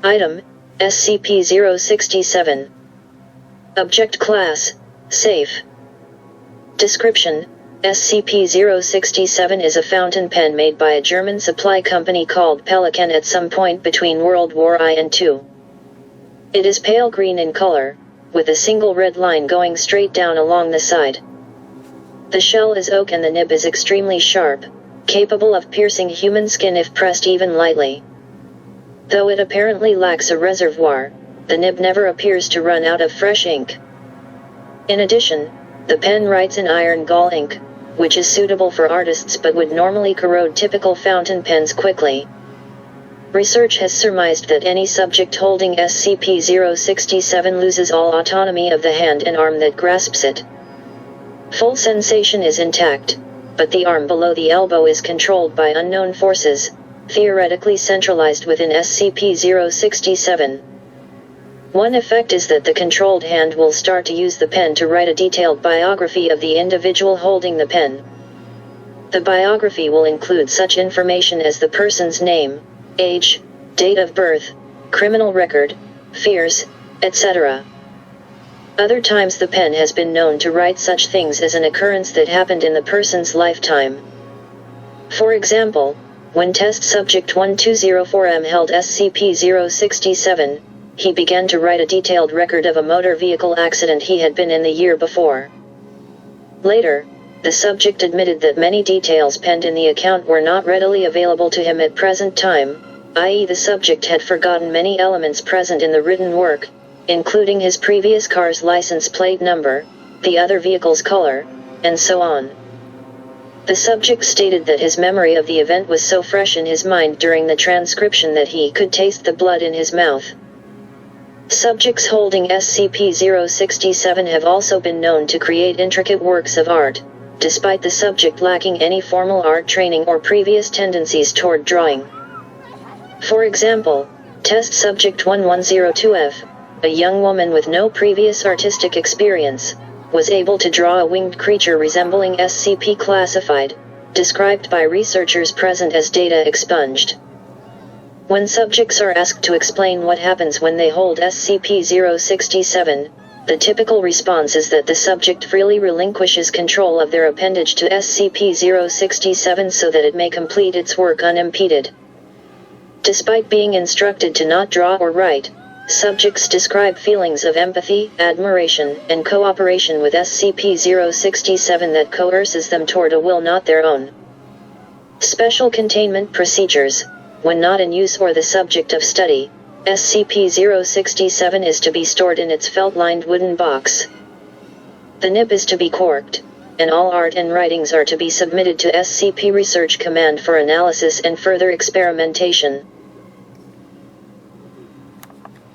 Item, SCP-067. Object Class, Safe. Description: SCP-067 is a fountain pen made by a German supply company called Pelican at some point between World War I and II. It is pale green in color, with a single red line going straight down along the side. The shell is oak and the nib is extremely sharp, capable of piercing human skin if pressed even lightly. Though it apparently lacks a reservoir, the nib never appears to run out of fresh ink. In addition, the pen writes in iron gall ink, which is suitable for artists but would normally corrode typical fountain pens quickly. Research has surmised that any subject holding SCP-067 loses all autonomy of the hand and arm that grasps it. Full sensation is intact, but the arm below the elbow is controlled by unknown forces, theoretically centralized within SCP-067. One effect is that the controlled hand will start to use the pen to write a detailed biography of the individual holding the pen. The biography will include such information as the person's name, age, date of birth, criminal record, fears, etc. Other times the pen has been known to write such things as an occurrence that happened in the person's lifetime. For example, when test subject 1204M held SCP-067, he began to write a detailed record of a motor vehicle accident he had been in the year before. Later, the subject admitted that many details penned in the account were not readily available to him at present time, i.e. the subject had forgotten many elements present in the written work, including his previous car's license plate number, the other vehicle's color, and so on. The subject stated that his memory of the event was so fresh in his mind during the transcription that he could taste the blood in his mouth. Subjects holding SCP-067 have also been known to create intricate works of art, despite the subject lacking any formal art training or previous tendencies toward drawing. For example, test subject 1102F, a young woman with no previous artistic experience, was able to draw a winged creature resembling SCP classified, described by researchers present as data expunged. When subjects are asked to explain what happens when they hold SCP-067, the typical response is that the subject freely relinquishes control of their appendage to SCP-067 so that it may complete its work unimpeded. Despite being instructed to not draw or write, subjects describe feelings of empathy, admiration, and cooperation with SCP-067 that coerces them toward a will not their own. Special containment procedures: when not in use or the subject of study, SCP-067 is to be stored in its felt-lined wooden box. The nib is to be corked, and all art and writings are to be submitted to SCP Research Command for analysis and further experimentation.